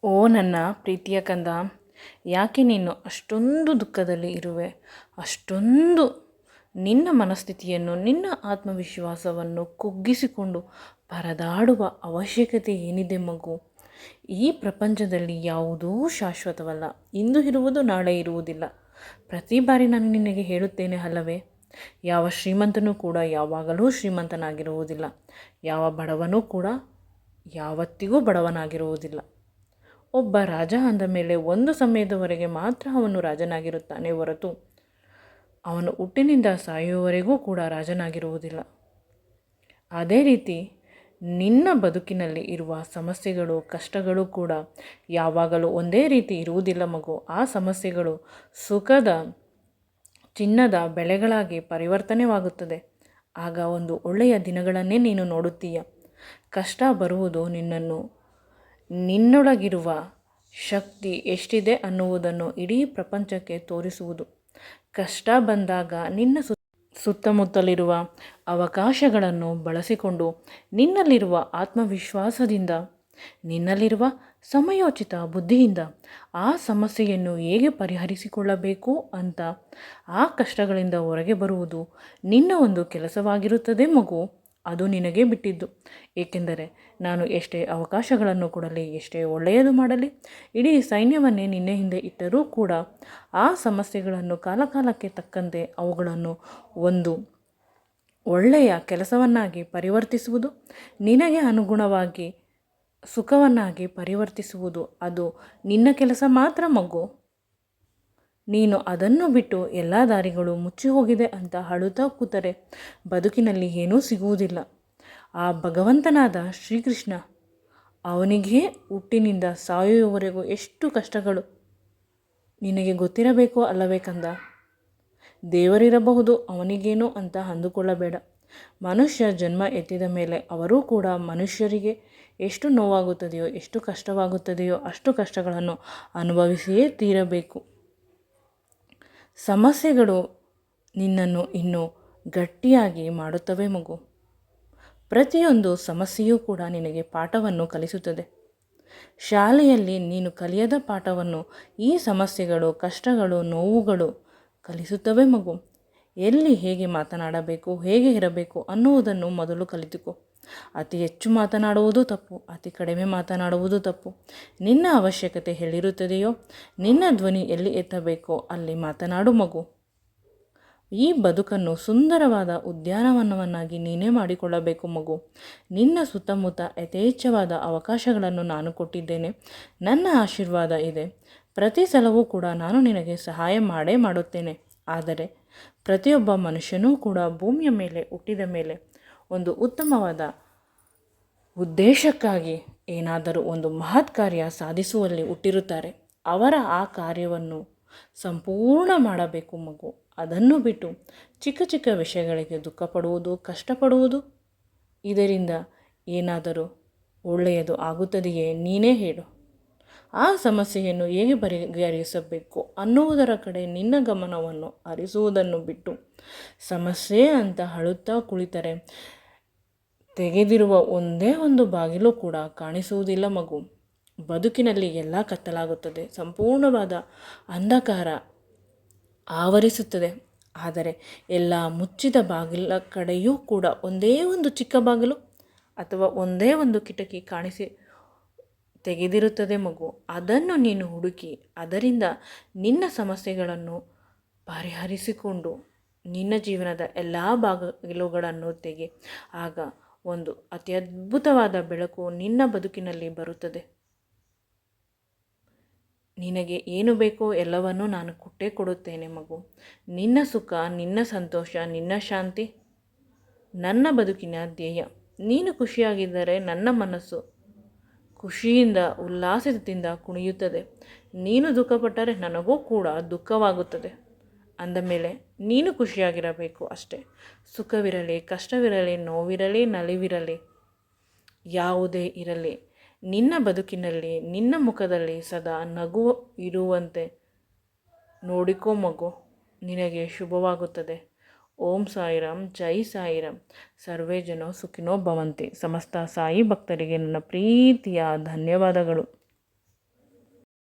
ಓ ನನ್ನ ಪ್ರೀತಿಯ ಕಂದ, ಯಾಕೆ ನೀನು ಅಷ್ಟೊಂದು ದುಃಖದಲ್ಲಿ ಇರುವೆ? ಅಷ್ಟೊಂದು ನಿನ್ನ ಮನಸ್ಥಿತಿಯನ್ನು, ನಿನ್ನ ಆತ್ಮವಿಶ್ವಾಸವನ್ನು ಕುಗ್ಗಿಸಿಕೊಂಡು ಪರದಾಡುವ ಅವಶ್ಯಕತೆ ಏನಿದೆ ಮಗು? ಈ ಪ್ರಪಂಚದಲ್ಲಿ ಯಾವುದೂ ಶಾಶ್ವತವಲ್ಲ. ಇಂದು ಇರುವುದು ನಾಳೆ ಇರುವುದಿಲ್ಲ. ಪ್ರತಿ ಬಾರಿ ನಾನು ನಿನಗೆ ಹೇಳುತ್ತೇನೆ ಅಲ್ಲವೇ? ಯಾವ ಶ್ರೀಮಂತನೂ ಕೂಡ ಯಾವಾಗಲೂ ಶ್ರೀಮಂತನಾಗಿರುವುದಿಲ್ಲ. ಯಾವ ಬಡವನೂ ಕೂಡ ಯಾವತ್ತಿಗೂ ಬಡವನಾಗಿರುವುದಿಲ್ಲ. ಒಬ್ಬ ರಾಜ ಅಂದ ಮೇಲೆ ಒಂದು ಸಮಯದವರೆಗೆ ಮಾತ್ರ ಅವನು ರಾಜನಾಗಿರುತ್ತಾನೆ ಹೊರತು ಅವನು ಹುಟ್ಟಿನಿಂದ ಸಾಯುವವರೆಗೂ ಕೂಡ ರಾಜನಾಗಿರುವುದಿಲ್ಲ. ಅದೇ ರೀತಿ ನಿನ್ನ ಬದುಕಿನಲ್ಲಿ ಇರುವ ಸಮಸ್ಯೆಗಳು, ಕಷ್ಟಗಳು ಕೂಡ ಯಾವಾಗಲೂ ಒಂದೇ ರೀತಿ ಇರುವುದಿಲ್ಲ ಮಗು. ಆ ಸಮಸ್ಯೆಗಳು ಸುಖದ, ಚಿನ್ನದ ಬೆಳೆಗಳಾಗಿ ಪರಿವರ್ತನೆವಾಗುತ್ತದೆ. ಆಗ ಒಂದು ಒಳ್ಳೆಯ ದಿನಗಳನ್ನೇ ನೀನು ನೋಡುತ್ತೀಯ. ಕಷ್ಟ ಬರುವುದು ನಿನ್ನೊಳಗಿರುವ ಶಕ್ತಿ ಎಷ್ಟಿದೆ ಅನ್ನುವುದನ್ನು ಇಡೀ ಪ್ರಪಂಚಕ್ಕೆ ತೋರಿಸುವುದು. ಕಷ್ಟ ಬಂದಾಗ ನಿನ್ನ ಸುತ್ತಮುತ್ತಲಿರುವ ಅವಕಾಶಗಳನ್ನು ಬಳಸಿಕೊಂಡು ನಿನ್ನಲ್ಲಿರುವ ಆತ್ಮವಿಶ್ವಾಸದಿಂದ, ನಿನ್ನಲ್ಲಿರುವ ಸಮಯೋಚಿತ ಬುದ್ಧಿಯಿಂದ ಆ ಸಮಸ್ಯೆಯನ್ನು ಹೇಗೆ ಪರಿಹರಿಸಿಕೊಳ್ಳಬೇಕು ಅಂತ ಆ ಕಷ್ಟಗಳಿಂದ ಹೊರಗೆ ಬರುವುದು ನಿನ್ನ ಒಂದು ಕೆಲಸವಾಗಿರುತ್ತದೆ ಮಗು. ಅದು ನಿನಗೆ ಬಿಟ್ಟಿದ್ದು. ಏಕೆಂದರೆ ನಾನು ಎಷ್ಟೇ ಅವಕಾಶಗಳನ್ನು ಕೊಡಲಿ, ಎಷ್ಟೇ ಒಳ್ಳೆಯದು ಮಾಡಲಿ, ಇಡೀ ಸೈನ್ಯವನ್ನೇ ನಿನ್ನ ಹಿಂದೆ ಇಟ್ಟರೂ ಕೂಡ ಆ ಸಮಸ್ಯೆಗಳನ್ನು ಕಾಲಕಾಲಕ್ಕೆ ತಕ್ಕಂತೆ ಅವುಗಳನ್ನು ಒಂದು ಒಳ್ಳೆಯ ಕೆಲಸವನ್ನಾಗಿ ಪರಿವರ್ತಿಸುವುದು, ನಿನಗೆ ಅನುಗುಣವಾಗಿ ಸುಖವನ್ನಾಗಿ ಪರಿವರ್ತಿಸುವುದು ಅದು ನಿನ್ನ ಕೆಲಸ ಮಾತ್ರ ಮಗು. ನೀನು ಅದನ್ನು ಬಿಟ್ಟು ಎಲ್ಲ ದಾರಿಗಳು ಮುಚ್ಚಿ ಹೋಗಿದೆ ಅಂತ ಅಳುತ್ತಾ ಕೂತರೆ ಬದುಕಿನಲ್ಲಿ ಏನೂ ಸಿಗುವುದಿಲ್ಲ. ಆ ಭಗವಂತನಾದ ಶ್ರೀಕೃಷ್ಣ, ಅವನಿಗೆ ಹುಟ್ಟಿನಿಂದ ಸಾಯುವವರೆಗೂ ಎಷ್ಟು ಕಷ್ಟಗಳು ನಿನಗೆ ಗೊತ್ತಿರಬೇಕು ಅಲ್ಲವೇ ಕಂದ? ದೇವರಿರಬಹುದು, ಅವನಿಗೇನು ಅಂತ ಅಂದುಕೊಳ್ಳಬೇಡ. ಮನುಷ್ಯ ಜನ್ಮ ಎತ್ತಿದ ಮೇಲೆ ಅವರೂ ಕೂಡ ಮನುಷ್ಯರಿಗೆ ಎಷ್ಟು ನೋವಾಗುತ್ತದೆಯೋ, ಎಷ್ಟು ಕಷ್ಟವಾಗುತ್ತದೆಯೋ ಅಷ್ಟು ಕಷ್ಟಗಳನ್ನು ಅನುಭವಿಸಿಯೇ ತೀರಬೇಕು. ಸಮಸ್ಯೆಗಳು ನಿನ್ನನ್ನು ಇನ್ನೂ ಗಟ್ಟಿಯಾಗಿ ಮಾಡುತ್ತವೆ ಮಗು. ಪ್ರತಿಯೊಂದು ಸಮಸ್ಯೆಯೂ ಕೂಡ ನಿನಗೆ ಪಾಠವನ್ನು ಕಲಿಸುತ್ತದೆ. ಶಾಲೆಯಲ್ಲಿ ನೀನು ಕಲಿಯದ ಪಾಠವನ್ನು ಈ ಸಮಸ್ಯೆಗಳು, ಕಷ್ಟಗಳು, ನೋವುಗಳು ಕಲಿಸುತ್ತವೆ ಮಗು. ಎಲ್ಲಿ ಹೇಗೆ ಮಾತನಾಡಬೇಕು, ಹೇಗೆ ಇರಬೇಕು ಅನ್ನುವುದನ್ನು ಮೊದಲು ಕಲಿತುಕೋ. ಅತಿ ಹೆಚ್ಚು ಮಾತನಾಡುವುದು ತಪ್ಪು, ಅತಿ ಕಡಿಮೆ ಮಾತನಾಡುವುದು ತಪ್ಪು. ನಿನ್ನ ಅವಶ್ಯಕತೆ ಎಲ್ಲಿರುತ್ತದೆಯೋ, ನಿನ್ನ ಧ್ವನಿ ಎಲ್ಲಿ ಎತ್ತಬೇಕೋ ಅಲ್ಲಿ ಮಾತನಾಡು ಮಗು. ಈ ಬದುಕನ್ನು ಸುಂದರವಾದ ಉದ್ಯಾನವನವನ್ನಾಗಿ ನೀನೇ ಮಾಡಿಕೊಳ್ಳಬೇಕು ಮಗು. ನಿನ್ನ ಸುತ್ತಮುತ್ತ ಯಥೇಚ್ಛವಾದ ಅವಕಾಶಗಳನ್ನು ನಾನು ಕೊಟ್ಟಿದ್ದೇನೆ. ನನ್ನ ಆಶೀರ್ವಾದ ಇದೆ. ಪ್ರತಿ ಸಲವೂ ಕೂಡ ನಾನು ನಿನಗೆ ಸಹಾಯ ಮಾಡೇ ಮಾಡುತ್ತೇನೆ. ಆದರೆ ಪ್ರತಿಯೊಬ್ಬ ಮನುಷ್ಯನೂ ಕೂಡ ಭೂಮಿಯ ಮೇಲೆ ಹುಟ್ಟಿದ ಮೇಲೆ ಒಂದು ಉತ್ತಮವಾದ ಉದ್ದೇಶಕ್ಕಾಗಿ ಏನಾದರೂ ಒಂದು ಮಹತ್ ಕಾರ್ಯ ಸಾಧಿಸುವಲ್ಲಿ ಹುಟ್ಟಿರುತ್ತಾರೆ. ಅವರ ಆ ಕಾರ್ಯವನ್ನು ಸಂಪೂರ್ಣ ಮಾಡಬೇಕು ಮಗು. ಅದನ್ನು ಬಿಟ್ಟು ಚಿಕ್ಕ ಚಿಕ್ಕ ವಿಷಯಗಳಿಗೆ ದುಃಖಪಡುವುದು, ಕಷ್ಟಪಡುವುದು, ಇದರಿಂದ ಏನಾದರೂ ಒಳ್ಳೆಯದು ಆಗುತ್ತದೆಯೇ? ನೀನೇ ಹೇಳು. ಆ ಸಮಸ್ಯೆಯನ್ನು ಹೇಗೆ ಬಗೆಹರಿಸಬೇಕು ಅನ್ನುವುದರ ಕಡೆ ನಿನ್ನ ಗಮನವನ್ನು ಹರಿಸುವುದನ್ನು ಬಿಟ್ಟು ಸಮಸ್ಯೆ ಅಂತ ಅಳುತ್ತಾ ಕುಳಿತರೆ ತೆಗೆದಿರುವ ಒಂದೇ ಒಂದು ಬಾಗಿಲು ಕೂಡ ಕಾಣಿಸುವುದಿಲ್ಲ ಮಗು. ಬದುಕಿನಲ್ಲಿ ಎಲ್ಲ ಕತ್ತಲಾಗುತ್ತದೆ, ಸಂಪೂರ್ಣವಾದ ಅಂಧಕಾರ ಆವರಿಸುತ್ತದೆ. ಆದರೆ ಎಲ್ಲ ಮುಚ್ಚಿದ ಬಾಗಿಲ ಕಡೆಯೂ ಕೂಡ ಒಂದೇ ಒಂದು ಚಿಕ್ಕ ಬಾಗಿಲು ಅಥವಾ ಒಂದೇ ಒಂದು ಕಿಟಕಿ ತೆಗೆದಿರುತ್ತದೆ ಮಗು. ಅದನ್ನು ನೀನು ಹುಡುಕಿ ಅದರಿಂದ ನಿನ್ನ ಸಮಸ್ಯೆಗಳನ್ನು ಪರಿಹರಿಸಿಕೊಂಡು ನಿನ್ನ ಜೀವನದ ಎಲ್ಲ ಬಾಗಿಲುಗಳನ್ನು ತೆಗೆ. ಆಗ ಒಂದು ಅತ್ಯದ್ಭುತವಾದ ಬೆಳಕು ನಿನ್ನ ಬದುಕಿನಲ್ಲಿ ಬರುತ್ತದೆ. ನಿನಗೆ ಏನು ಬೇಕೋ ಎಲ್ಲವನ್ನೂ ನಾನು ಕೊಟ್ಟೇ ಕೊಡುತ್ತೇನೆ ಮಗು. ನಿನ್ನ ಸುಖ, ನಿನ್ನ ಸಂತೋಷ, ನಿನ್ನ ಶಾಂತಿ ನನ್ನ ಬದುಕಿನ ಧ್ಯೇಯ. ನೀನು ಖುಷಿಯಾಗಿದ್ದರೆ ನನ್ನ ಮನಸ್ಸು ಖುಷಿಯಿಂದ, ಉಲ್ಲಾಸದಿಂದ ಕುಣಿಯುತ್ತದೆ. ನೀನು ದುಃಖಪಟ್ಟರೆ ನನಗೂ ಕೂಡ ದುಃಖವಾಗುತ್ತದೆ. ಅಂದಮೇಲೆ ನೀನು ಖುಷಿಯಾಗಿರಬೇಕು ಅಷ್ಟೇ. ಸುಖವಿರಲಿ, ಕಷ್ಟವಿರಲಿ, ನೋವಿರಲಿ, ನಲಿವಿರಲಿ, ಯಾವುದೇ ಇರಲಿ, ನಿನ್ನ ಬದುಕಿನಲ್ಲಿ ನಿನ್ನ ಮುಖದಲ್ಲಿ ಸದಾ ನಗು ಇರುವಂತೆ ನೋಡಿಕೋ ಮಗು. ನಿನಗೆ ಶುಭವಾಗುತ್ತದೆ. ಓಂ ಸಾಯಿರಾಮ್, ಜೈ ಸಾಯಿರಾಮ್. ಸರ್ವೇ ಜನೋ ಸುಖಿನೋ ಭವಂತಿ. ಸಮಸ್ತ ಸಾಯಿ ಭಕ್ತರಿಗೆ ನನ್ನ ಪ್ರೀತಿಯ ಧನ್ಯವಾದಗಳು.